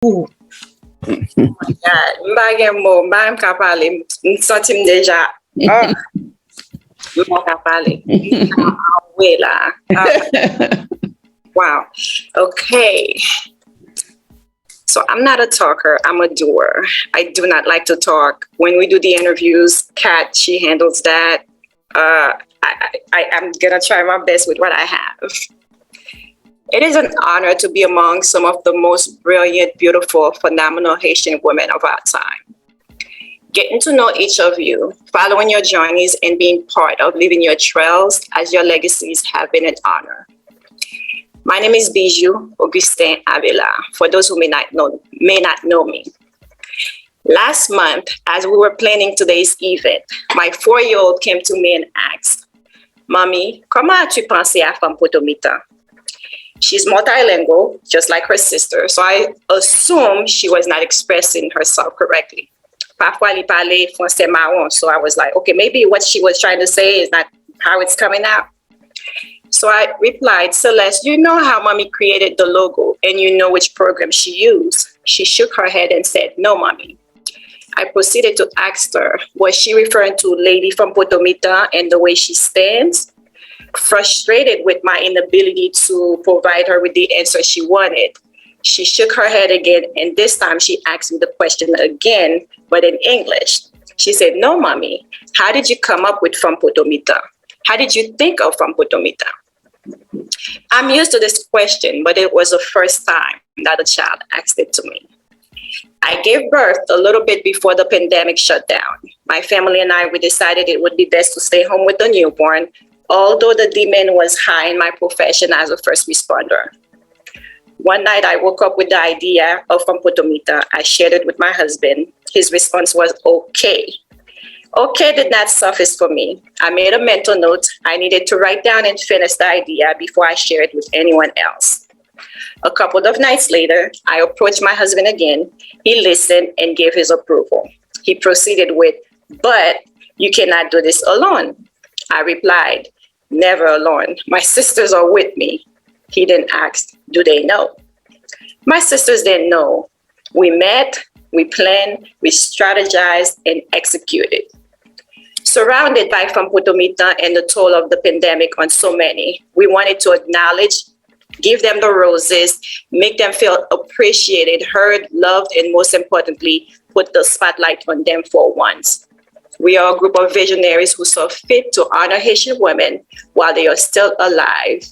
Ou. Mba gen mou, mba m ka pale, m sentim deja. M ka pale. We la. Wow. Okay. So I'm not a talker, I'm a doer. I do not like to talk. When we do the interviews, Kat, she handles that. I'm gonna try my best with what I have. It is an honor to be among some of the most brilliant, beautiful, phenomenal Haitian women of our time. Getting to know each of you, following your journeys, and being part of leaving your trails as your legacies have been an honor. My name is Bijoux, Augustin Avila, for those who may not know me. Last month, as we were planning today's event, my 4-year-old came to me and asked, "Mommy, comment as-tu pensé à femme POTOMITAN?" She's multilingual, just like her sister, so I assumed she was not expressing herself correctly. Parfois, elle parlait français marron, so I was like, okay, maybe what she was trying to say is not how it's coming out. So I replied, "Celeste, you know how Mommy created the logo and you know which program she used?" She shook her head and said, "No, Mommy." I proceeded to ask her, was she referring to Lady from POTOMITAN and the way she stands? Frustrated with my inability to provide her with the answer she wanted, she shook her head again, and this time she asked me the question again, but in English. She said, "No, Mommy, how did you come up with from POTOMITAN? How did you think of from POTOMITAN?" I'm used to this question, but it was the first time that a child asked it to me. I gave birth a little bit before the pandemic shut down. My family and I, we decided it would be best to stay home with the newborn, although the demand was high in my profession as a first responder. One night I woke up with the idea of from POTOMITAN. I shared it with my husband. His response was okay. Okay did not suffice for me. I made a mental note. I needed to write down and finish the idea before I share it with anyone else. A couple of nights later, I approached my husband again. He listened and gave his approval. He proceeded with, "But you cannot do this alone." I replied, "Never alone. My sisters are with me." He then asked, "Do they know?" My sisters didn't know. We met, we planned, we strategized, and executed. Surrounded by from POTOMITAN and the toll of the pandemic on so many, we wanted to acknowledge, give them the roses, make them feel appreciated, heard, loved, and most importantly, put the spotlight on them for once. We are a group of visionaries who saw fit to honor Haitian women while they are still alive.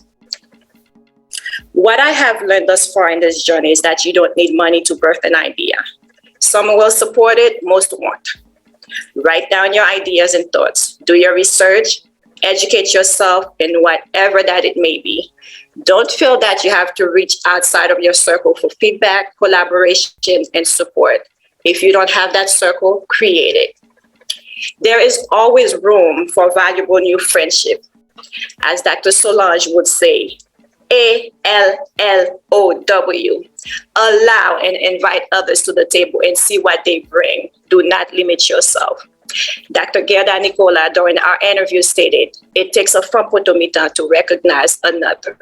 What I have learned thus far in this journey is that you don't need money to birth an idea. Some will support it, most won't. Write down your ideas and thoughts. Do your research, educate yourself in whatever that it may be. Don't feel that you have to reach outside of your circle for feedback, collaboration, and support. If you don't have that circle, create it. There is always room for valuable new friendship. As Dr. Solange would say, ALLOW. Allow and invite others to the table and see what they bring. Do not limit yourself. Dr. Gerda Nicola, during our interview, stated, "It takes a from POTOMITAN to recognize another."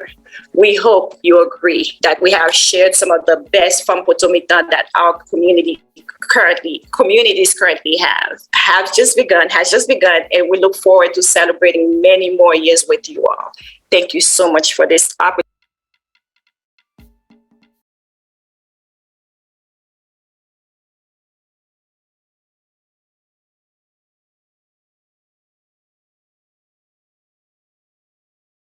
We hope you agree that we have shared some of the best from POTOMITAN that our communities currently has just begun, and we look forward to celebrating many more years with you all. Thank you so much for this opportunity.